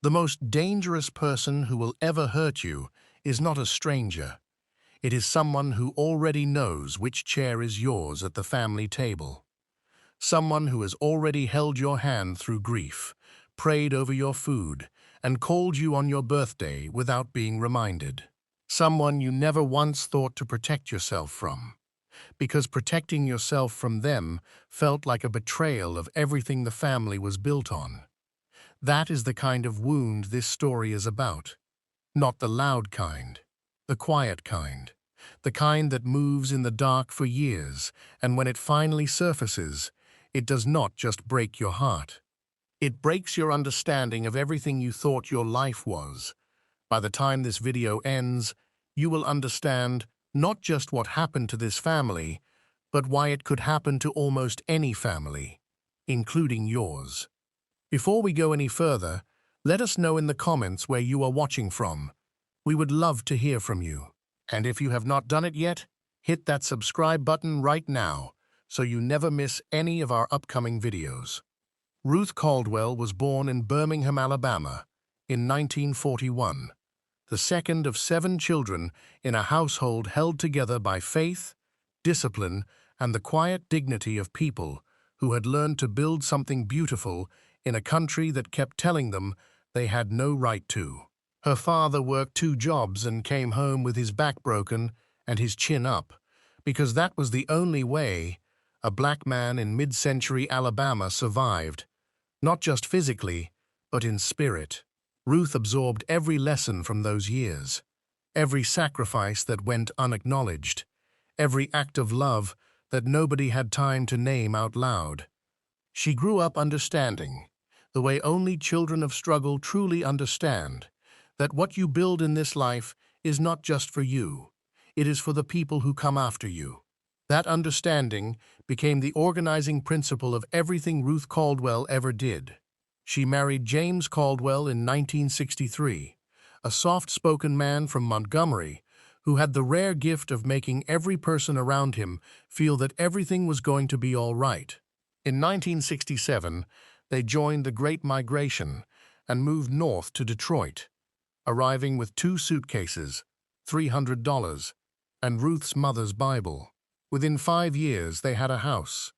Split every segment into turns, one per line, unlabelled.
The most dangerous person who will ever hurt you is not a stranger. It is someone who already knows which chair is yours at the family table. Someone who has already held your hand through grief, prayed over your food, and called you on your birthday without being reminded. Someone you never once thought to protect yourself from, because protecting yourself from them felt like a betrayal of everything the family was built on. That is the kind of wound this story is about. Not the loud kind, the quiet kind. The kind that moves in the dark for years, and when it finally surfaces, it does not just break your heart. It breaks your understanding of everything you thought your life was. By the time this video ends, you will understand not just what happened to this family, but why it could happen to almost any family, including yours. Before we go any further, let us know in the comments where you are watching from. We would love to hear from you. And if you have not done it yet, hit that subscribe button right now so you never miss any of our upcoming videos. Ruth Caldwell was born in Birmingham, Alabama, in 1941, the second of 7 children in a household held together by faith, discipline, and the quiet dignity of people who had learned to build something beautiful in a country that kept telling them they had no right to. Her father worked 2 jobs and came home with his back broken and his chin up, because that was the only way a black man in mid-century Alabama survived, not just physically, but in spirit. Ruth absorbed every lesson from those years, every sacrifice that went unacknowledged, every act of love that nobody had time to name out loud. She grew up understanding, the way only children of struggle truly understand, that what you build in this life is not just for you, it is for the people who come after you. That understanding became the organizing principle of everything Ruth Caldwell ever did. She married James Caldwell in 1963, a soft-spoken man from Montgomery who had the rare gift of making every person around him feel that everything was going to be all right. In 1967, they joined the Great Migration and moved north to Detroit, arriving with 2 suitcases, $300, and Ruth's mother's Bible. Within 5 years, they had a house.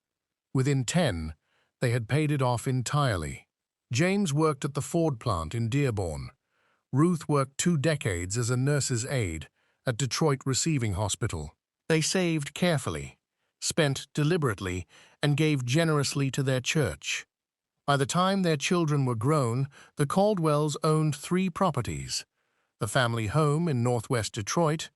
Within 10, they had paid it off entirely. James worked at the Ford plant in Dearborn. Ruth worked 2 decades as a nurse's aide at Detroit Receiving Hospital. They saved carefully, spent deliberately, and gave generously to their church. By the time their children were grown, the Caldwells owned 3 properties: the family home in northwest Detroit,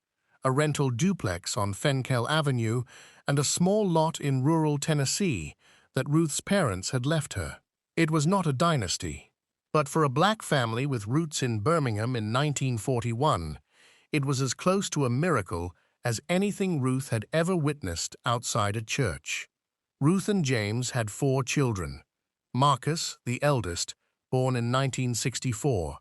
a rental duplex on Fenkel Avenue, and a small lot in rural Tennessee that Ruth's parents had left her. It was not a dynasty, but for a black family with roots in Birmingham in 1941, it was as close to a miracle as anything Ruth had ever witnessed outside a church. Ruth and James had 4 children. Marcus, the eldest, born in 1964,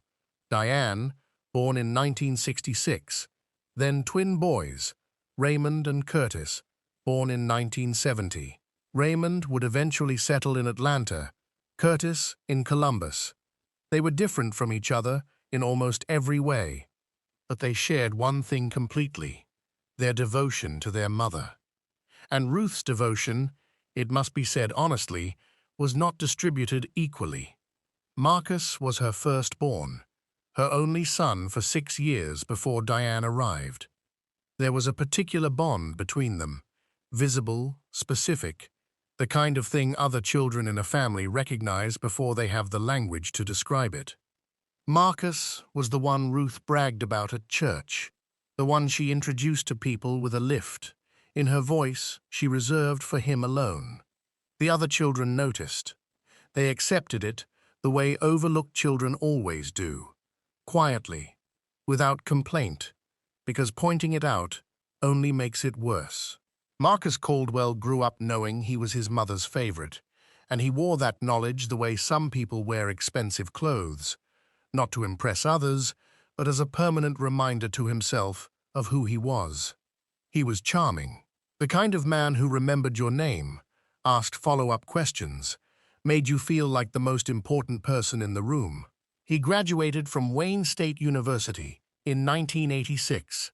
Diane, born in 1966, then twin boys, Raymond and Curtis, born in 1970. Raymond would eventually settle in Atlanta, Curtis in Columbus. They were different from each other in almost every way, but they shared one thing completely: their devotion to their mother. And Ruth's devotion, it must be said honestly, was not distributed equally. Marcus was her firstborn, her only son for 6 years before Diane arrived. There was a particular bond between them, visible, specific, the kind of thing other children in a family recognize before they have the language to describe it. Marcus was the one Ruth bragged about at church, the one she introduced to people with a lift. In her voice, she reserved for him alone. The other children noticed. They accepted it the way overlooked children always do, quietly, without complaint, because pointing it out only makes it worse. Marcus Caldwell grew up knowing he was his mother's favorite, and he wore that knowledge the way some people wear expensive clothes, not to impress others, but as a permanent reminder to himself of who he was. He was charming, the kind of man who remembered your name, asked follow-up questions, made you feel like the most important person in the room. He graduated from Wayne State University in 1986,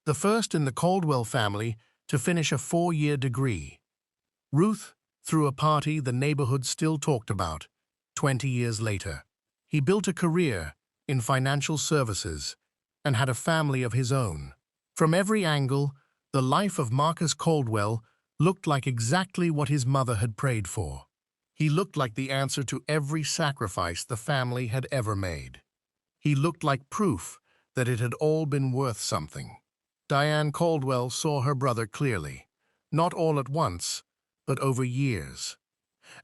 the first in the Caldwell family to finish a 4-year degree. Ruth threw a party the neighborhood still talked about 20 years later. He built a career in financial services and had a family of his own. From every angle, the life of Marcus Caldwell looked like exactly what his mother had prayed for. He looked like the answer to every sacrifice the family had ever made. He looked like proof that it had all been worth something. Diane Caldwell saw her brother clearly, not all at once, but over years.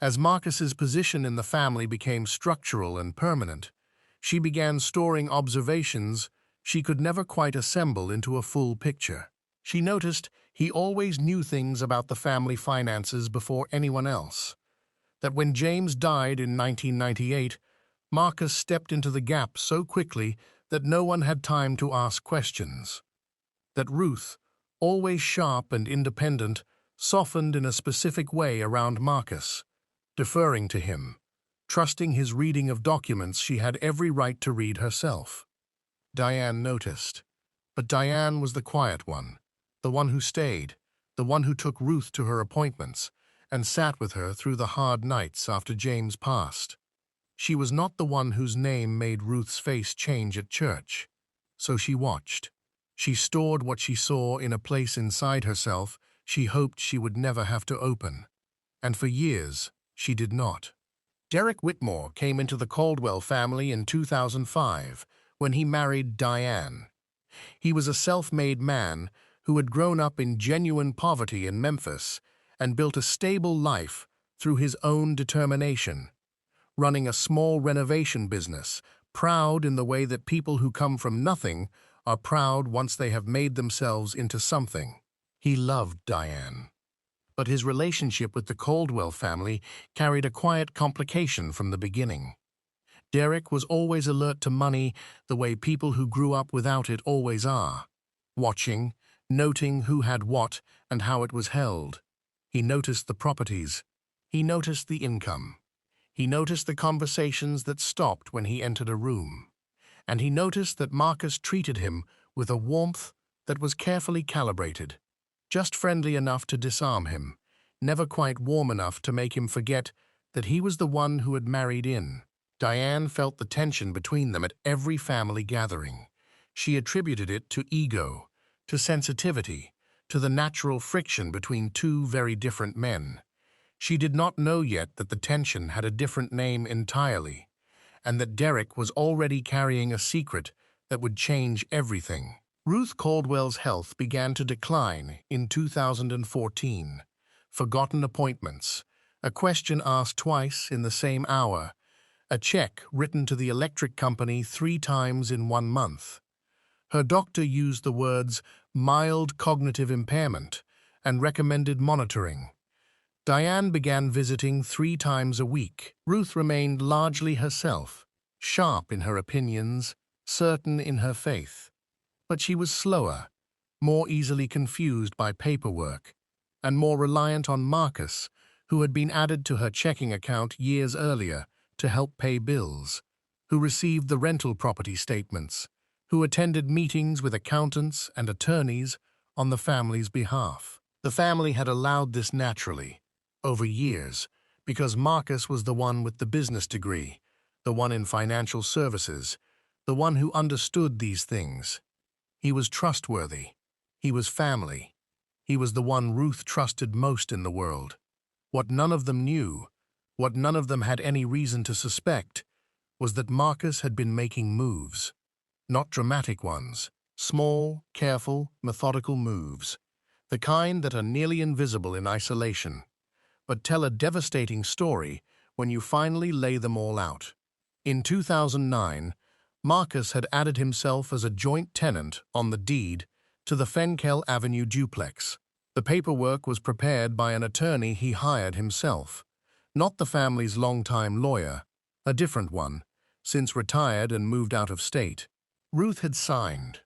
As Marcus's position in the family became structural and permanent, she began storing observations she could never quite assemble into a full picture. She noticed he always knew things about the family finances before anyone else. That when James died in 1998, Marcus stepped into the gap so quickly that no one had time to ask questions. That Ruth, always sharp and independent, softened in a specific way around Marcus, deferring to him, trusting his reading of documents she had every right to read herself. Diane noticed. But Diane was the quiet one, the one who stayed, the one who took Ruth to her appointments, and sat with her through the hard nights after James passed. She was not the one whose name made Ruth's face change at church. So she watched. She stored what she saw in a place inside herself she hoped she would never have to open. And for years, she did not. Derek Whitmore came into the Caldwell family in 2005 when he married Diane. He was a self-made man who had grown up in genuine poverty in Memphis and built a stable life through his own determination, running a small renovation business, proud in the way that people who come from nothing are proud once they have made themselves into something. He loved Diane. But his relationship with the Caldwell family carried a quiet complication from the beginning. Derek was always alert to money the way people who grew up without it always are, watching, noting who had what and how it was held. He noticed the properties. He noticed the income. He noticed the conversations that stopped when he entered a room. And he noticed that Marcus treated him with a warmth that was carefully calibrated, just friendly enough to disarm him, never quite warm enough to make him forget that he was the one who had married in. Diane felt the tension between them at every family gathering. She attributed it to ego, to sensitivity, to the natural friction between two very different men. She did not know yet that the tension had a different name entirely, and that Derek was already carrying a secret that would change everything. Ruth Caldwell's health began to decline in 2014. Forgotten appointments, a question asked twice in the same hour, a check written to the electric company 3 times in 1 month. Her doctor used the words mild cognitive impairment and recommended monitoring. Diane began visiting 3 times a week. Ruth remained largely herself, sharp in her opinions, certain in her faith. But she was slower, more easily confused by paperwork, and more reliant on Marcus, who had been added to her checking account years earlier to help pay bills, who received the rental property statements, who attended meetings with accountants and attorneys on the family's behalf. The family had allowed this naturally, over years, because Marcus was the one with the business degree, the one in financial services, the one who understood these things. He was trustworthy. He was family. He was the one Ruth trusted most in the world. What none of them knew, what none of them had any reason to suspect, was that Marcus had been making moves. Not dramatic ones, small, careful, methodical moves, the kind that are nearly invisible in isolation, but tell a devastating story when you finally lay them all out. In 2009, Marcus had added himself as a joint tenant on the deed to the Fenkel Avenue duplex. The paperwork was prepared by an attorney he hired himself, not the family's longtime lawyer, a different one, since retired and moved out of state. Ruth had signed.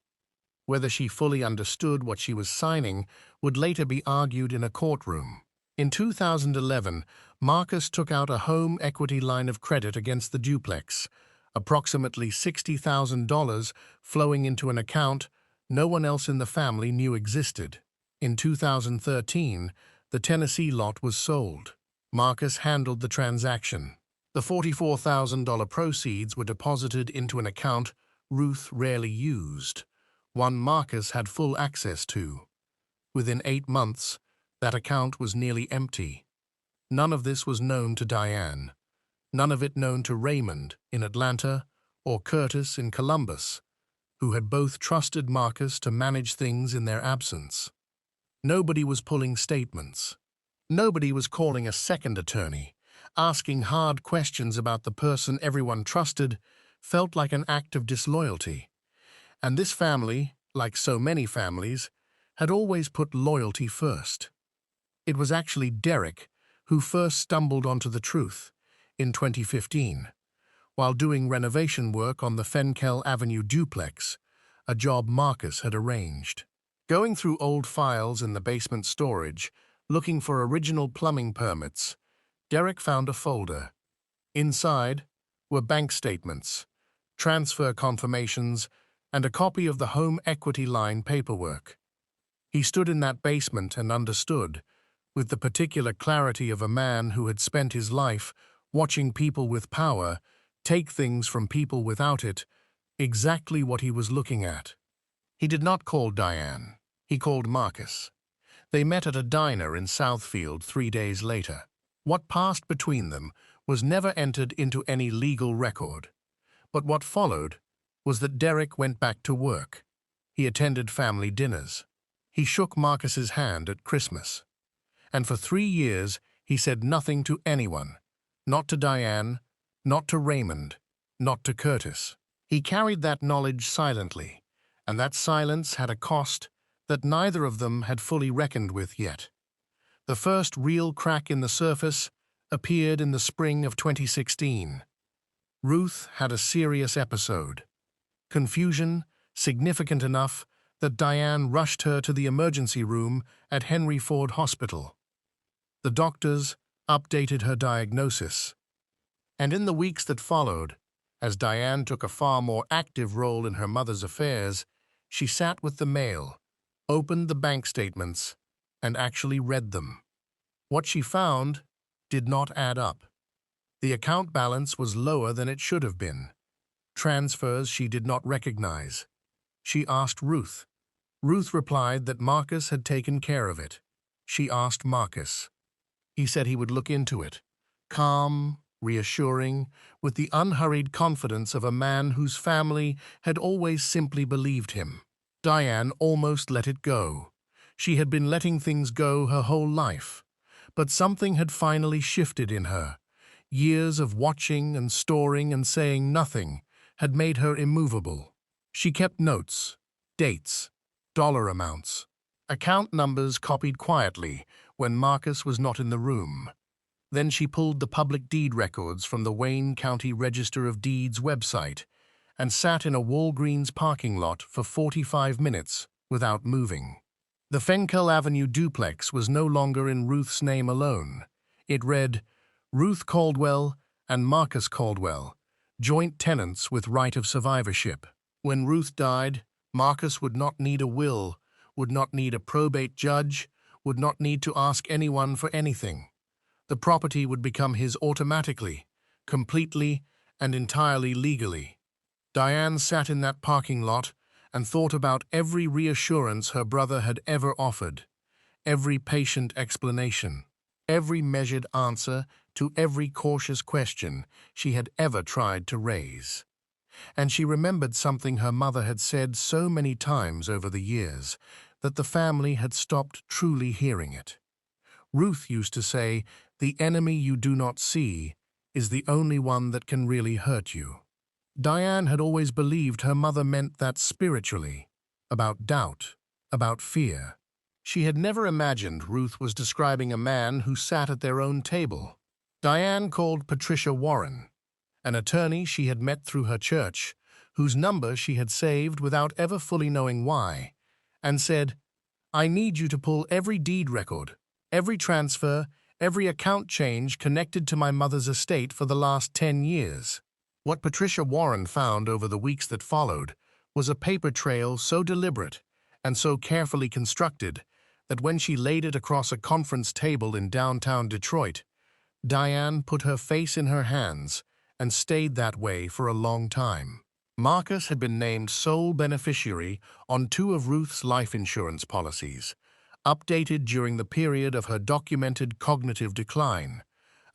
Whether she fully understood what she was signing would later be argued in a courtroom. In 2011, Marcus took out a home equity line of credit against the duplex, approximately $60,000 flowing into an account no one else in the family knew existed. In 2013, the Tennessee lot was sold. Marcus handled the transaction. The $44,000 proceeds were deposited into an account Ruth rarely used, one Marcus had full access to. Within 8 months, that account was nearly empty. None of this was known to Diane. None of it known to Raymond in Atlanta or Curtis in Columbus, who had both trusted Marcus to manage things in their absence. Nobody was pulling statements. Nobody was calling a second attorney. Asking hard questions about the person everyone trusted felt like an act of disloyalty. And this family, like so many families, had always put loyalty first. It was actually Derek who first stumbled onto the truth in 2015, while doing renovation work on the Fenkel Avenue duplex, a job Marcus had arranged. Going through old files in the basement storage, looking for original plumbing permits, Derek found a folder. Inside were bank statements, transfer confirmations, and a copy of the home equity line paperwork. He stood in that basement and understood, with the particular clarity of a man who had spent his life watching people with power take things from people without it, exactly what he was looking at. He did not call Diane. He called Marcus. They met at a diner in Southfield 3 days later. What passed between them was never entered into any legal record. But what followed was that Derek went back to work. He attended family dinners. He shook Marcus's hand at Christmas. And for 3 years he said nothing to anyone, not to Diane, not to Raymond, not to Curtis. He carried that knowledge silently, and that silence had a cost that neither of them had fully reckoned with yet. The first real crack in the surface appeared in the spring of 2016. Ruth had a serious episode. Confusion significant enough that Diane rushed her to the emergency room at Henry Ford Hospital. The doctors updated her diagnosis. And in the weeks that followed, as Diane took a far more active role in her mother's affairs, she sat with the mail, opened the bank statements, and actually read them. What she found did not add up. The account balance was lower than it should have been. Transfers she did not recognize. She asked Ruth. Ruth replied that Marcus had taken care of it. She asked Marcus. He said he would look into it. Calm, reassuring, with the unhurried confidence of a man whose family had always simply believed him. Diane almost let it go. She had been letting things go her whole life. But something had finally shifted in her. Years of watching and storing and saying nothing had made her immovable. She kept notes, dates, dollar amounts, account numbers copied quietly when Marcus was not in the room. Then she pulled the public deed records from the Wayne County Register of Deeds website and sat in a Walgreens parking lot for 45 minutes without moving. The Fenkel Avenue duplex was no longer in Ruth's name alone. It read, Ruth Caldwell and Marcus Caldwell, joint tenants with right of survivorship. When Ruth died, Marcus would not need a will, would not need a probate judge, would not need to ask anyone for anything. The property would become his automatically, completely and entirely legally. Diane sat in that parking lot and thought about every reassurance her brother had ever offered, every patient explanation, every measured answer to every cautious question she had ever tried to raise. And she remembered something her mother had said so many times over the years that the family had stopped truly hearing it. Ruth used to say, "The enemy you do not see is the only one that can really hurt you." Diane had always believed her mother meant that spiritually, about doubt, about fear. She had never imagined Ruth was describing a man who sat at their own table. Diane called Patricia Warren, an attorney she had met through her church, whose number she had saved without ever fully knowing why, and said, "I need you to pull every deed record, every transfer, every account change connected to my mother's estate for the last 10 years. What Patricia Warren found over the weeks that followed was a paper trail so deliberate and so carefully constructed that when she laid it across a conference table in downtown Detroit, Diane put her face in her hands and stayed that way for a long time. Marcus had been named sole beneficiary on 2 of Ruth's life insurance policies, updated during the period of her documented cognitive decline,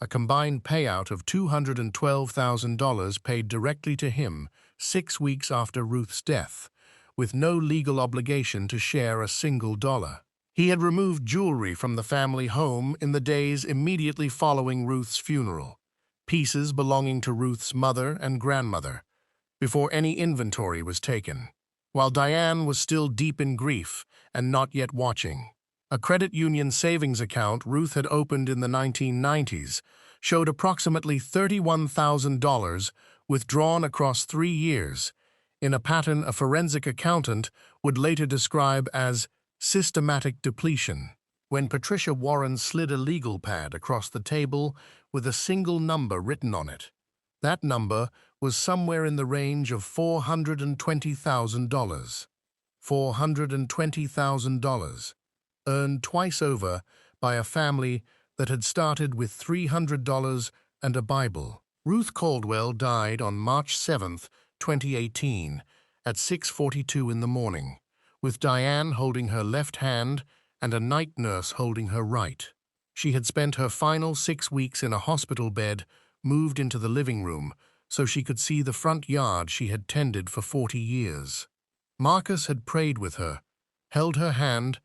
a combined payout of $212,000 paid directly to him 6 weeks after Ruth's death, with no legal obligation to share a single dollar. He had removed jewelry from the family home in the days immediately following Ruth's funeral, pieces belonging to Ruth's mother and grandmother, before any inventory was taken, while Diane was still deep in grief and not yet watching. A credit union savings account Ruth had opened in the 1990s showed approximately $31,000 withdrawn across 3 years, in a pattern a forensic accountant would later describe as systematic depletion. When Patricia Warren slid a legal pad across the table with a single number written on it, that number was somewhere in the range of $420,000. $420,000, earned twice over by a family that had started with $300 and a Bible. Ruth Caldwell died on March 7, 2018, at 6:42 in the morning, with Diane holding her left hand and a night nurse holding her right. She had spent her final 6 weeks in a hospital bed, moved into the living room so she could see the front yard she had tended for 40 years. Marcus had prayed with her, held her hand,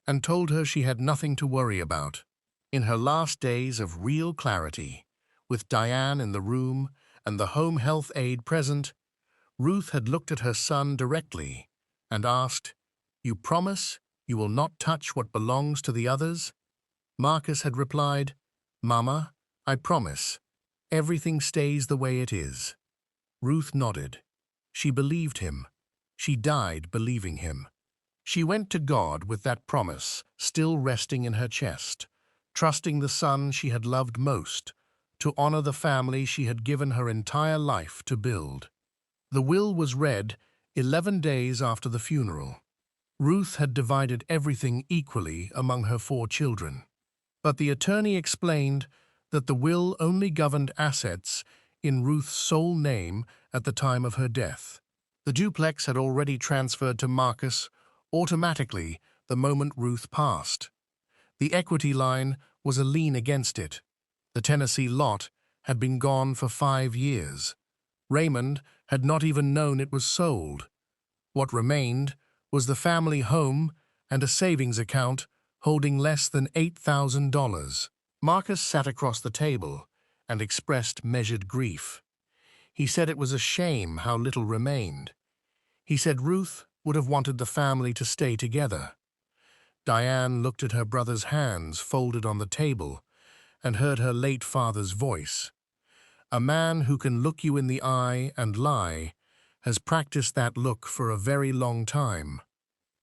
and told her she had nothing to worry about. In her last days of real clarity, with Diane in the room and the home health aide present, Ruth had looked at her son directly and asked, "You promise you will not touch what belongs to the others?" Marcus had replied, "Mama, I promise. Everything stays the way it is." Ruth nodded. She believed him. She died believing him. She went to God with that promise still resting in her chest, trusting the son she had loved most, to honor the family she had given her entire life to build. The will was read 11 days after the funeral. Ruth had divided everything equally among her 4 children, but the attorney explained that the will only governed assets in Ruth's sole name at the time of her death. The duplex had already transferred to Marcus automatically the moment Ruth passed. The equity line was a lien against it. The Tennessee lot had been gone for 5 years. Raymond had not even known it was sold. What remained was the family home and a savings account holding less than $8,000. Marcus sat across the table and expressed measured grief. He said it was a shame how little remained. He said Ruth would have wanted the family to stay together. Diane looked at her brother's hands folded on the table and heard her late father's voice. A man who can look you in the eye and lie has practiced that look for a very long time.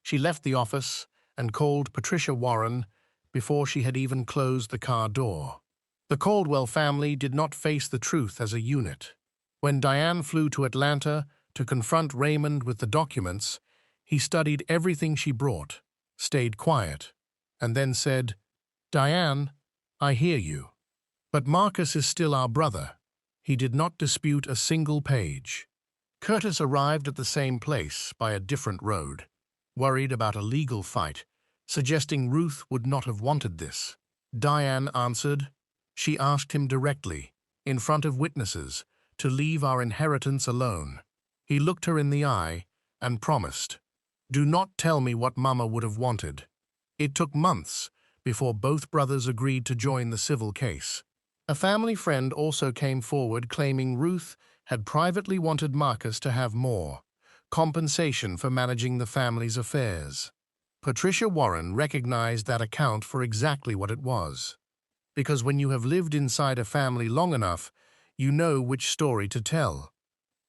She left the office and called Patricia Warren before she had even closed the car door. The Caldwell family did not face the truth as a unit. When Diane flew to Atlanta to confront Raymond with the documents, he studied everything she brought, stayed quiet, and then said, "Diane, I hear you. But Marcus is still our brother." He did not dispute a single page. Curtis arrived at the same place by a different road, worried about a legal fight, suggesting Ruth would not have wanted this. Diane answered. She asked him directly, in front of witnesses, to leave our inheritance alone. He looked her in the eye and promised, "Do not tell me what Mama would have wanted." It took months before both brothers agreed to join the civil case. A family friend also came forward claiming Ruth had privately wanted Marcus to have more compensation for managing the family's affairs. Patricia Warren recognized that account for exactly what it was. Because when you have lived inside a family long enough, you know which story to tell,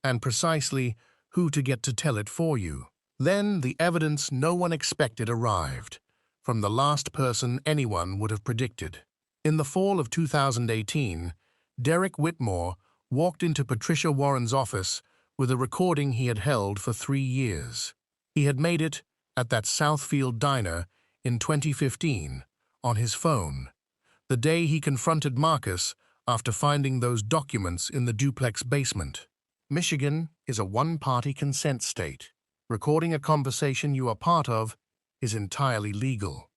and precisely who to get to tell it for you. Then the evidence no one expected arrived, from the last person anyone would have predicted. In the fall of 2018, Derek Whitmore walked into Patricia Warren's office with a recording he had held for 3 years. He had made it at that Southfield diner in 2015 on his phone, the day he confronted Marcus after finding those documents in the duplex basement. Michigan is a one-party consent state. Recording a conversation you are part of is entirely legal.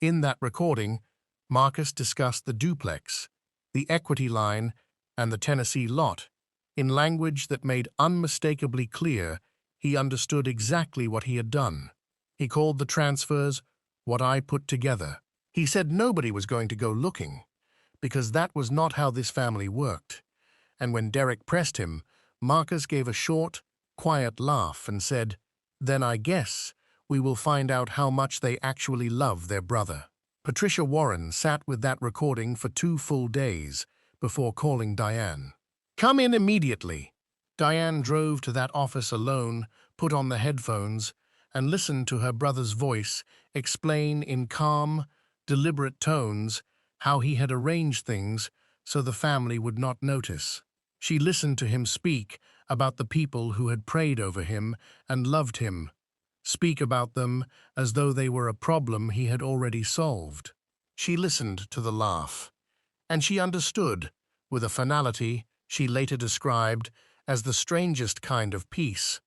In that recording, Marcus discussed the duplex, the equity line, and the Tennessee lot in language that made unmistakably clear he understood exactly what he had done. He called the transfers what I put together. He said nobody was going to go looking, because that was not how this family worked. And when Derek pressed him, Marcus gave a short, quiet laugh and said, "Then I guess we will find out how much they actually love their brother." Patricia Warren sat with that recording for 2 full days before calling Diane. "Come in immediately." Diane drove to that office alone, put on the headphones, and listened to her brother's voice explain in calm, deliberate tones how he had arranged things so the family would not notice. She listened to him speak about the people who had prayed over him and loved him, speak about them as though they were a problem he had already solved. She listened to the laugh, and she understood, with a finality she later described as the strangest kind of peace,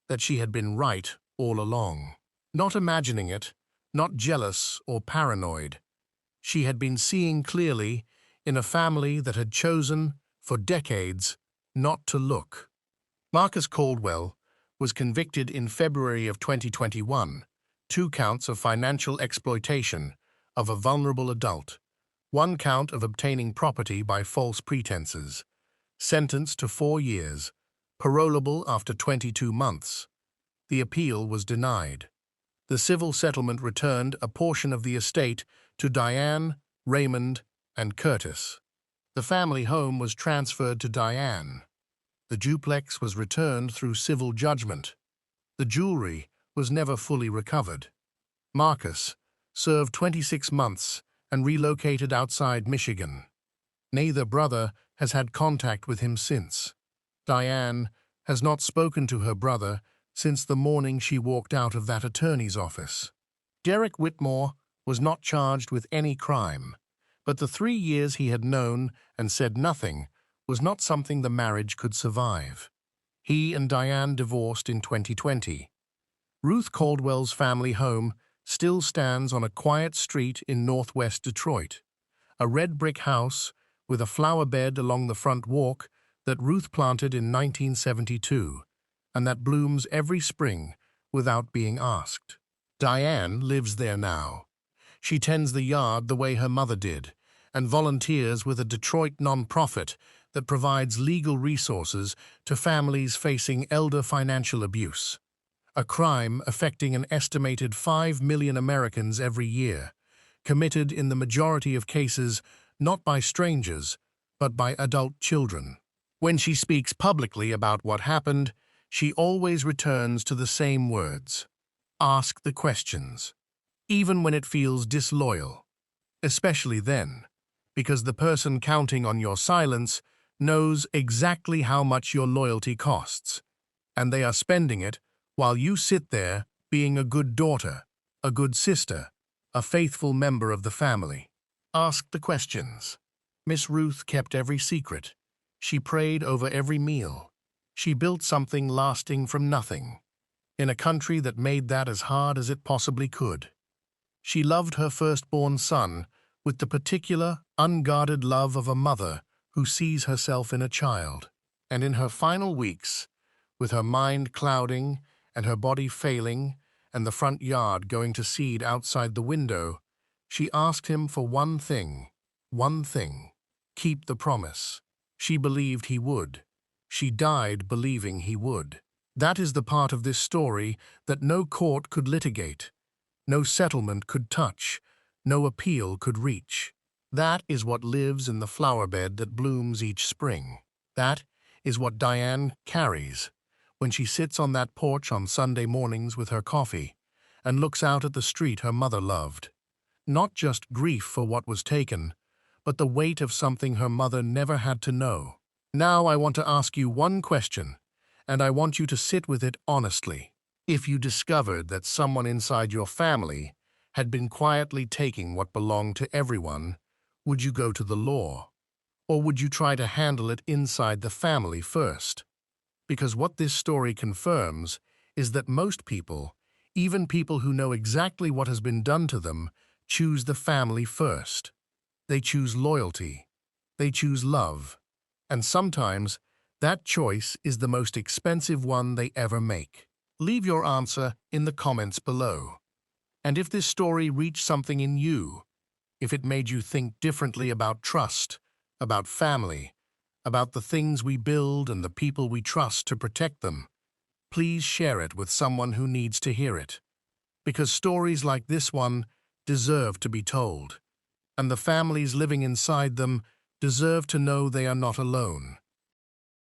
that she had been right all along. Not imagining it, not jealous or paranoid. She had been seeing clearly in a family that had chosen, for decades, not to look. Marcus Caldwell was convicted in February of 2021, 2 counts of financial exploitation of a vulnerable adult, 1 count of obtaining property by false pretenses, sentenced to 4 years, parolable after 22 months. The appeal was denied. The civil settlement returned a portion of the estate to Diane, Raymond, and Curtis. The family home was transferred to Diane. The duplex was returned through civil judgment. The jewelry was never fully recovered. Marcus served 26 months and relocated outside Michigan. Neither brother has had contact with him since. Diane has not spoken to her brother since the morning she walked out of that attorney's office. Derek Whitmore was not charged with any crime, but the 3 years he had known and said nothing was not something the marriage could survive. He and Diane divorced in 2020. Ruth Caldwell's family home still stands on a quiet street in northwest Detroit, a red brick house with a flower bed along the front walk that Ruth planted in 1972, and that blooms every spring without being asked. Diane lives there now. She tends the yard the way her mother did, and volunteers with a Detroit nonprofit that provides legal resources to families facing elder financial abuse, a crime affecting an estimated 5 million Americans every year, committed in the majority of cases not by strangers, but by adult children. When she speaks publicly about what happened, she always returns to the same words: ask the questions, even when it feels disloyal, especially then, because the person counting on your silence knows exactly how much your loyalty costs, and they are spending it while you sit there being a good daughter, a good sister, a faithful member of the family. Ask the questions. Miss Ruth kept every secret. She prayed over every meal. She built something lasting from nothing, in a country that made that as hard as it possibly could. She loved her firstborn son with the particular, unguarded love of a mother who sees herself in a child. And in her final weeks, with her mind clouding and her body failing and the front yard going to seed outside the window, she asked him for one thing, keep the promise. She believed he would. She died believing he would. That is the part of this story that no court could litigate, no settlement could touch, no appeal could reach. That is what lives in the flower bed that blooms each spring. That is what Diane carries when she sits on that porch on Sunday mornings with her coffee and looks out at the street her mother loved. Not just grief for what was taken, but the weight of something her mother never had to know. Now I want to ask you one question, and I want you to sit with it honestly. If you discovered that someone inside your family had been quietly taking what belonged to everyone, would you go to the law? Or would you try to handle it inside the family first? Because what this story confirms is that most people, even people who know exactly what has been done to them, choose the family first. They choose loyalty. They choose love. And sometimes, that choice is the most expensive one they ever make. Leave your answer in the comments below. And if this story reached something in you, if it made you think differently about trust, about family, about the things we build and the people we trust to protect them, please share it with someone who needs to hear it. Because stories like this one deserve to be told, and the families living inside them deserve to know they are not alone.